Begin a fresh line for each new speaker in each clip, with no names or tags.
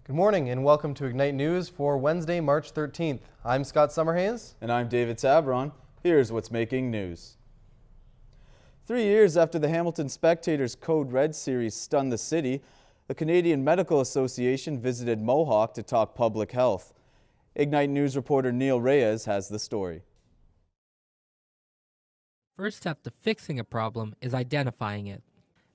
Good morning and welcome to Ignite News for Wednesday, March 13th. I'm Scott Summerhays.
And I'm David Sabron. Here's what's making news. 3 years after the Hamilton Spectator's Code Red series stunned the city, the Canadian Medical Association visited Mohawk to talk public health. Ignite News reporter Neil Reyes has the story.
First step to fixing a problem is identifying it.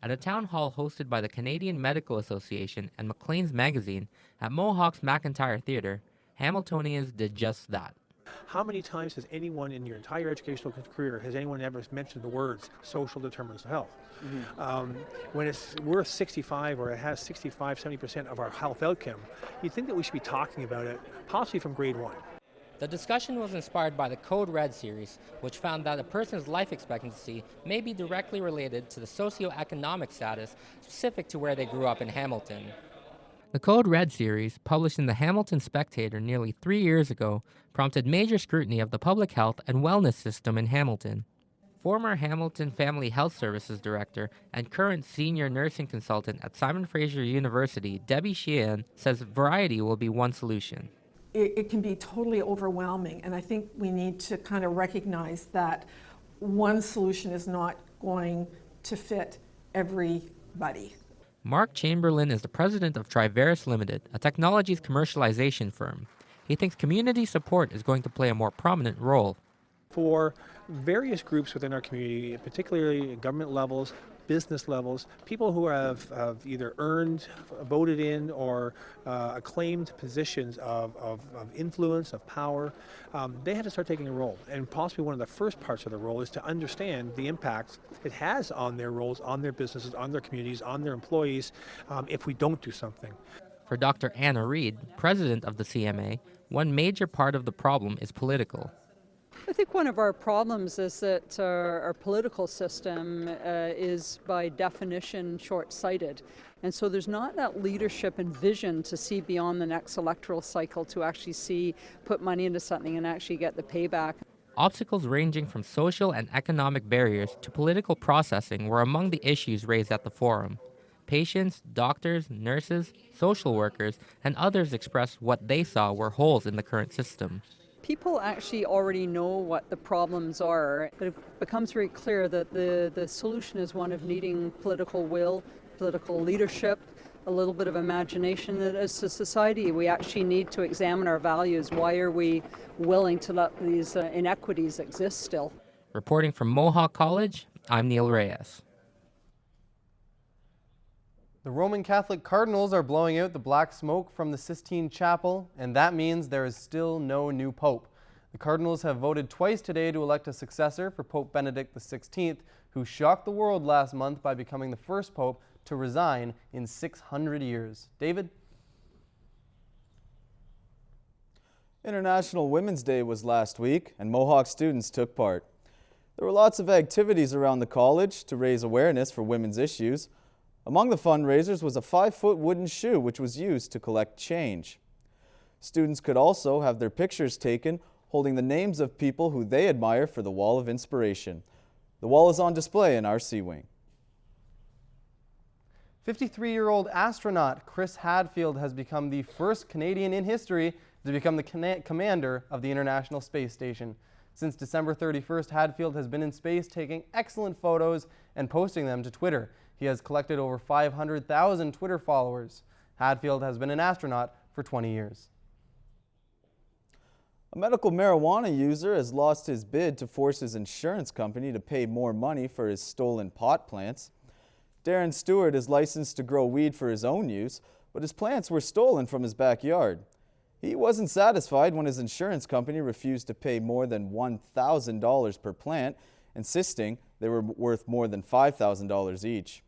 At a town hall hosted by the Canadian Medical Association and Maclean's magazine at Mohawk's McIntyre Theatre, Hamiltonians did just that.
How many times has anyone in your entire educational career, has anyone ever mentioned the words social determinants of health? When it's worth 65 or it has 65, 70% of our health outcome, you'd think that we should be talking about it possibly from grade one.
The discussion was inspired by the Code Red series, which found that a person's life expectancy may be directly related to the socioeconomic status specific to where they grew up in Hamilton. The Code Red series, published in the Hamilton Spectator nearly 3 years ago, prompted major scrutiny of the public health and wellness system in Hamilton. Former Hamilton Family Health Services Director and current senior nursing consultant at Simon Fraser University, Debbie Sheehan, says variety will be one solution.
It can be totally overwhelming, and I think we need to kind of recognize that one solution is not going to fit everybody.
Mark Chamberlain is the president of Triveris Limited, a technologies commercialization firm. He thinks community support is going to play a more prominent role.
For various groups within our community, particularly at government levels, business levels, people who have either earned, voted in, or acclaimed positions of influence, of power, they have to start taking a role. And possibly one of the first parts of the role is to understand the impact it has on their roles, on their businesses, on their communities, on their employees, if we don't do something.
For Dr. Anna Reid, president of the CMA, one major part of the problem is political.
I think one of our problems is that our political system is by definition short-sighted. And so there's not that leadership and vision to see beyond the next electoral cycle, to actually put money into something and actually get the payback.
Obstacles ranging from social and economic barriers to political processing were among the issues raised at the forum. Patients, doctors, nurses, social workers, and others expressed what they saw were holes in the current system.
People actually already know what the problems are, but it becomes very clear that the solution is one of needing political will, political leadership, a little bit of imagination, that as a society we actually need to examine our values. Why are we willing to let these inequities exist still?
Reporting from Mohawk College, I'm Neil Reyes.
The Roman Catholic cardinals are blowing out the black smoke from the Sistine Chapel, and that means there is still no new pope. The cardinals have voted twice today to elect a successor for Pope Benedict XVI, who shocked the world last month by becoming the first pope to resign in 600 years. David?
International Women's Day was last week, and Mohawk students took part. There were lots of activities around the college to raise awareness for women's issues. Among the fundraisers was a 5-foot wooden shoe which was used to collect change. Students could also have their pictures taken holding the names of people who they admire for the Wall of Inspiration. The wall is on display in our C Wing.
53-year-old astronaut Chris Hadfield has become the first Canadian in history to become the commander of the International Space Station. Since December 31st, Hadfield has been in space taking excellent photos and posting them to Twitter. He has collected over 500,000 Twitter followers. Hadfield has been an astronaut for 20 years.
A medical marijuana user has lost his bid to force his insurance company to pay more money for his stolen pot plants. Darren Stewart is licensed to grow weed for his own use, but his plants were stolen from his backyard. He wasn't satisfied when his insurance company refused to pay more than $1,000 per plant, insisting they were worth more than $5,000 each.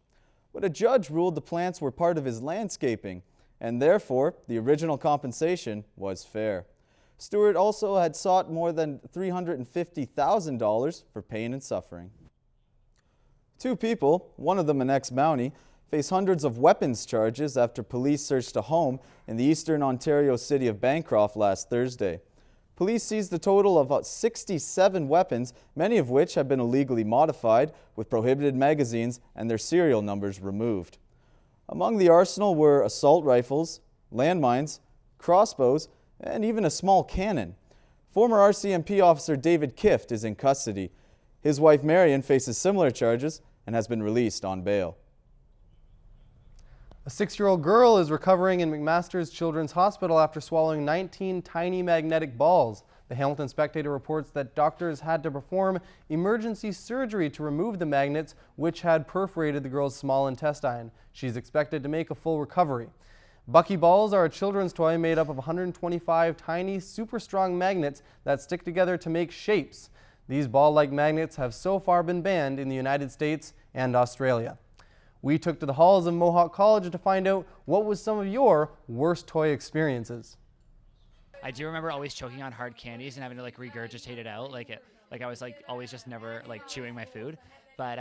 But a judge ruled the plants were part of his landscaping, and therefore the original compensation was fair. Stewart also had sought more than $350,000 for pain and suffering. Two people, one of them an ex-Mountie, face hundreds of weapons charges after police searched a home in the eastern Ontario city of Bancroft last Thursday. Police seized a total of 67 weapons, many of which have been illegally modified with prohibited magazines and their serial numbers removed. Among the arsenal were assault rifles, landmines, crossbows, and even a small cannon. Former RCMP officer David Kift is in custody. His wife Marion faces similar charges and has been released on bail.
A 6-year-old girl is recovering in McMaster's Children's Hospital after swallowing 19 tiny magnetic balls. The Hamilton Spectator reports that doctors had to perform emergency surgery to remove the magnets, which had perforated the girl's small intestine. She's expected to make a full recovery. Bucky balls are a children's toy made up of 125 tiny, super strong magnets that stick together to make shapes. These ball-like magnets have so far been banned in the United States and Australia. We took to the halls of Mohawk College to find out what was some of your worst toy experiences.
I do remember always choking on hard candies and having to regurgitate it out. I was always just never chewing my food. But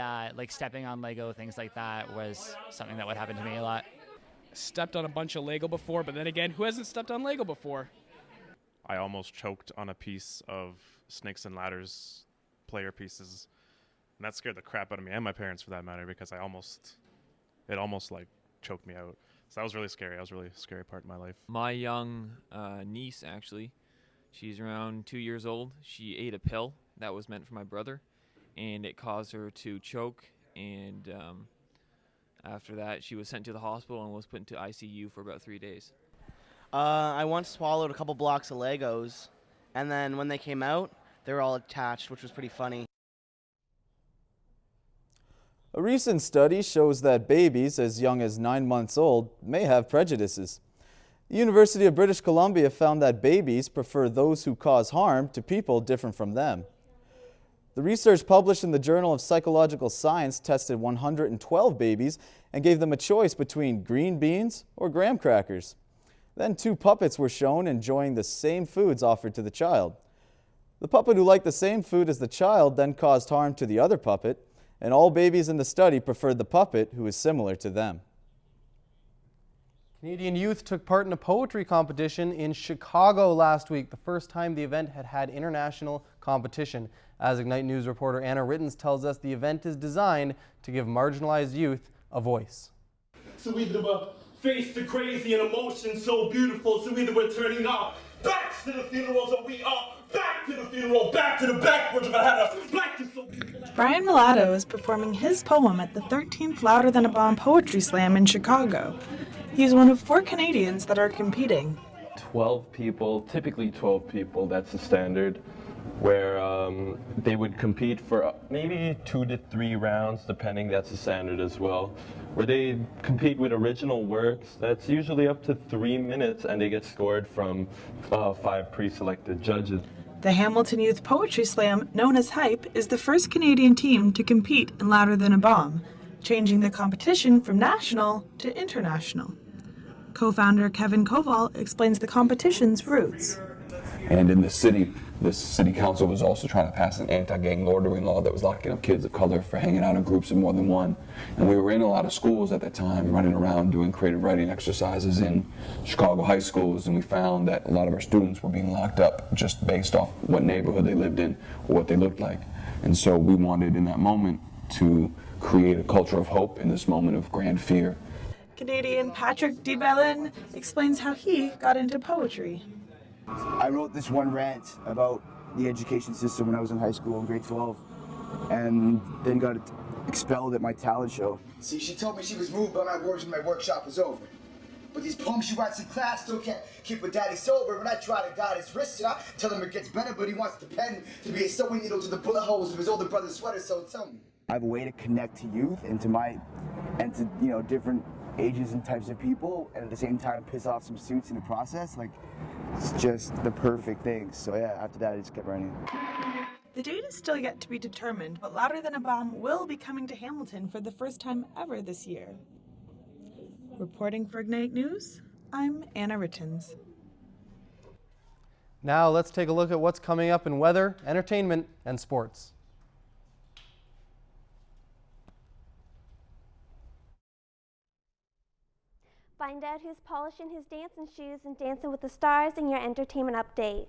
stepping on Lego, things like that was something that would happen to me a lot.
Stepped on a bunch of Lego before, but then again, who hasn't stepped on Lego before?
I almost choked on a piece of Snakes and Ladders player pieces. And that scared the crap out of me and my parents for that matter, because it almost choked me out. So that was really scary. That was a really scary part of my life.
My young niece, actually, she's around 2 years old. She ate a pill that was meant for my brother, and it caused her to choke. And after that, she was sent to the hospital and was put into ICU for about 3 days.
I once swallowed a couple blocks of Legos, and then when they came out, they were all attached, which was pretty funny.
A recent study shows that babies as young as 9 months old may have prejudices. The University of British Columbia found that babies prefer those who cause harm to people different from them. The research published in the Journal of Psychological Science tested 112 babies and gave them a choice between green beans or graham crackers. Then 2 puppets were shown enjoying the same foods offered to the child. The puppet who liked the same food as the child then caused harm to the other puppet, and all babies in the study preferred the puppet who is similar to them.
Canadian youth took part in a poetry competition in Chicago last week, the first time the event had had international competition. As Ignite News reporter Anna Rittens tells us, the event is designed to give marginalized youth a voice.
So we were face the crazy and emotion so beautiful, so either we're turning our backs to the funerals or we are back to the funeral, back to the backwards of a hat. Black is so beautiful.
Brian Mulatto is performing his poem at the 13th Louder Than a Bomb Poetry Slam in Chicago. He's one of 4 Canadians that are competing.
12 people, typically 12 people, that's the standard, where they would compete for maybe 2 to 3 rounds, depending, that's the standard as well, where they compete with original works. That's usually up to 3 minutes, and they get scored from 5 pre-selected judges.
The Hamilton Youth Poetry Slam, known as HYPE, is the first Canadian team to compete in Louder Than a Bomb, changing the competition from national to international. Co-founder Kevin Koval explains the competition's roots.
And in the city council was also trying to pass an anti-gang loitering law that was locking up kids of color for hanging out in groups of more than one. And we were in a lot of schools at that time, running around doing creative writing exercises in Chicago high schools, and we found that a lot of our students were being locked up just based off what neighborhood they lived in or what they looked like. And so we wanted in that moment to create a culture of hope in this moment of grand fear.
Canadian Patrick DeBellin explains how he got into poetry.
I wrote this one rant about the education system when I was in high school in grade 12, and then got expelled at my talent show.
See, she told me she was moved by my words when my workshop was over. But these poems she writes in class still can't keep her daddy sober. When I try to guide his wrist, I tell him it gets better, but he wants the pen to be a sewing needle to the bullet holes of his older brother's sweater, so tell me.
I have a way to connect to youth and to different ages and types of people, and at the same time piss off some suits in the process. It's just the perfect thing. So yeah, after that I just kept writing.
The date is still yet to be determined, but Louder Than a Bomb will be coming to Hamilton for the first time ever this year. Reporting for Ignite News, I'm Anna Rittens.
Now let's take a look at what's coming up in weather, entertainment, and sports.
Find out who's polishing his dancing shoes and dancing with the stars in your entertainment update.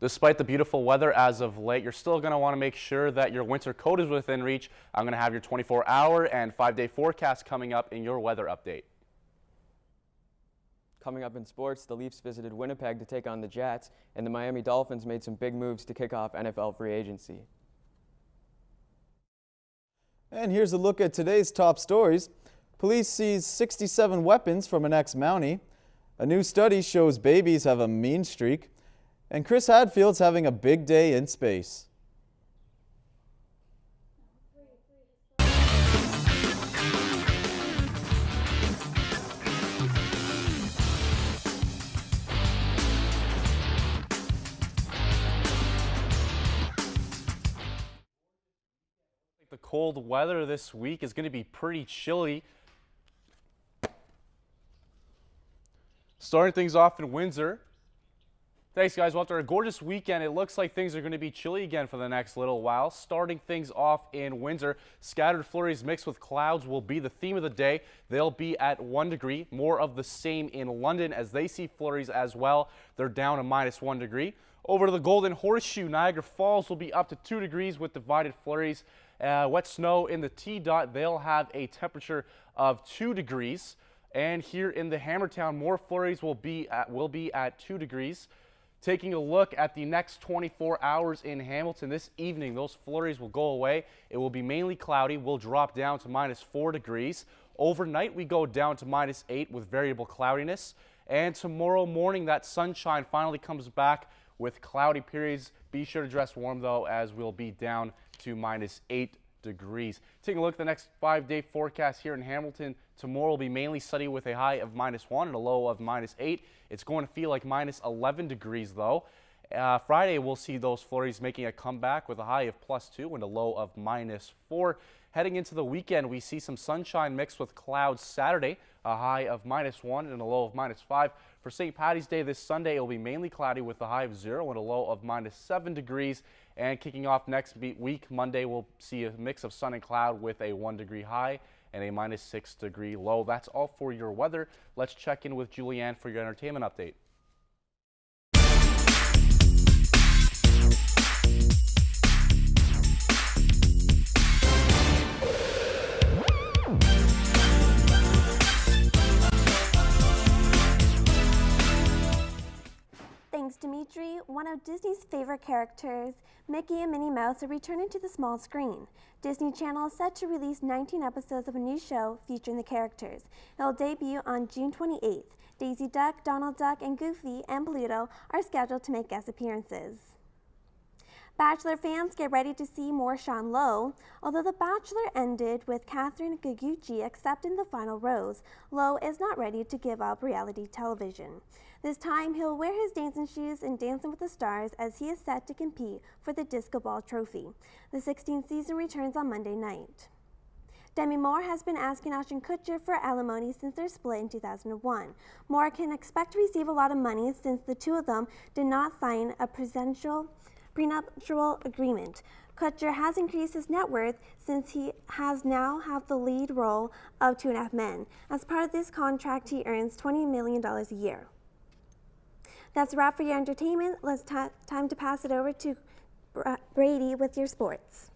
Despite the beautiful weather as of late, you're still going to want to make sure that your winter coat is within reach. I'm going to have your 24-hour and 5-day forecast coming up in your weather update.
Coming up in sports, the Leafs visited Winnipeg to take on the Jets, and the Miami Dolphins made some big moves to kick off NFL free agency.
And here's a look at today's top stories. Police seize 67 weapons from an ex-Mountie. A new study shows babies have a mean streak. And Chris Hadfield's having a big day in space.
The cold weather this week is going to be pretty chilly. Starting things off in Windsor. Thanks, guys. Well, after a gorgeous weekend, it looks like things are going to be chilly again for the next little while. Starting things off in Windsor, scattered flurries mixed with clouds will be the theme of the day. They'll be at 1 degree. More of the same in London as they see flurries as well. They're down to -1 degree. Over to the Golden Horseshoe, Niagara Falls will be up to 2 degrees with divided flurries. Wet snow in the T-dot, they'll have a temperature of 2 degrees. And here in the Hammertown, more flurries will be at 2 degrees. Taking a look at the next 24 hours in Hamilton this evening, those flurries will go away. It will be mainly cloudy. We'll drop down to -4 degrees. Overnight, we go down to -8 with variable cloudiness. And tomorrow morning, that sunshine finally comes back with cloudy periods. Be sure to dress warm, though, as we'll be down to -8 degrees. Taking a look at the next 5-day forecast here in Hamilton. Tomorrow will be mainly sunny with a high of -1 and a low of -8. It's going to feel like -11 degrees, though. Friday, we'll see those flurries making a comeback with a high of +2 and a low of -4. Heading into the weekend, we see some sunshine mixed with clouds Saturday, a high of -1 and a low of -5. For St. Paddy's Day this Sunday, it will be mainly cloudy with a high of 0 and a low of -7 degrees. And kicking off next week, Monday, we'll see a mix of sun and cloud with a 1 degree high and a -6 degree low. That's all for your weather. Let's check in with Julianne for your entertainment update.
Thanks, Dimitri. One of Disney's favorite characters, Mickey and Minnie Mouse, are returning to the small screen. Disney Channel is set to release 19 episodes of a new show featuring the characters. It'll debut on June 28th. Daisy Duck, Donald Duck, and Goofy and Pluto are scheduled to make guest appearances. Bachelor fans, get ready to see more Sean Lowe. Although The Bachelor ended with Catherine Gugucci accepting the final rose, Lowe is not ready to give up reality television. This time, he'll wear his dancing shoes in Dancing with the Stars as he is set to compete for the Disco Ball Trophy. The 16th season returns on Monday night. Demi Moore has been asking Ashton Kutcher for alimony since their split in 2001. Moore can expect to receive a lot of money since the two of them did not sign a prenuptial agreement. Kutcher has increased his net worth since he has now have the lead role of 2.5 Men. As part of this contract, he earns $20 million a year. That's a wrap for your entertainment. Let's time to pass it over to Brady with your sports.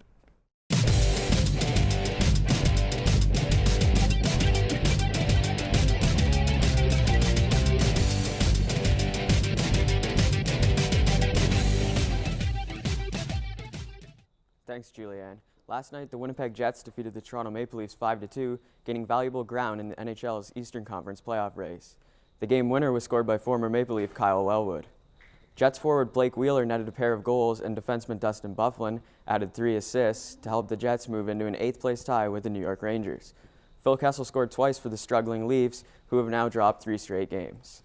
Thanks, Julianne. Last night, the Winnipeg Jets defeated the Toronto Maple Leafs 5-2, gaining valuable ground in the NHL's Eastern Conference playoff race. The game winner was scored by former Maple Leaf Kyle Wellwood. Jets forward Blake Wheeler netted a pair of goals, and defenseman Dustin Byfuglien added 3 assists to help the Jets move into an 8th-place tie with the New York Rangers. Phil Kessel scored twice for the struggling Leafs, who have now dropped 3 straight games.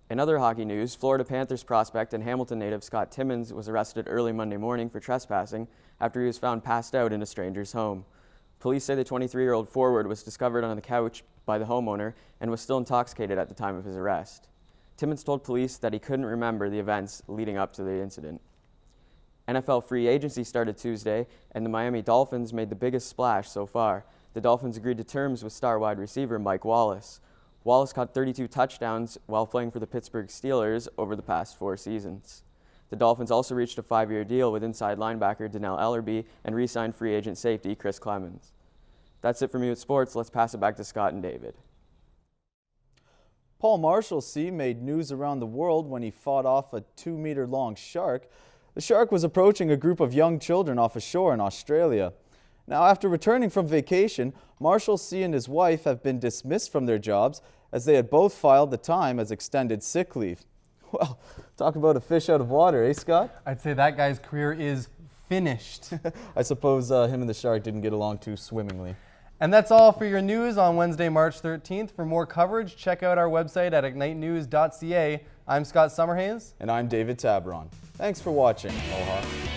In other hockey news, Florida Panthers prospect and Hamilton native Scott Timmins was arrested early Monday morning for trespassing after he was found passed out in a stranger's home. Police say the 23-year-old forward was discovered on the couch by the homeowner and was still intoxicated at the time of his arrest. Timmins told police that he couldn't remember the events leading up to the incident. NFL free agency started Tuesday, and the Miami Dolphins made the biggest splash so far. The Dolphins agreed to terms with star wide receiver Mike Wallace. Wallace caught 32 touchdowns while playing for the Pittsburgh Steelers over the past 4 seasons. The Dolphins also reached a 5-year deal with inside linebacker Donnell Ellerbe and re-signed free agent safety Chris Clemens. That's it for me with sports. Let's pass it back to Scott and David.
Paul Marshalsea made news around the world when he fought off a 2-meter-long shark. The shark was approaching a group of young children off a shore in Australia. Now, after returning from vacation, Marshalsea and his wife have been dismissed from their jobs as they had both filed the time as extended sick leave. Well, talk about a fish out of water, eh, Scott?
I'd say that guy's career is finished.
I suppose him and the shark didn't get along too swimmingly.
And that's all for your news on Wednesday, March 13th. For more coverage, check out our website at ignitenews.ca. I'm Scott Summerhays.
And I'm David Tabaron. Thanks for watching, Mohawk.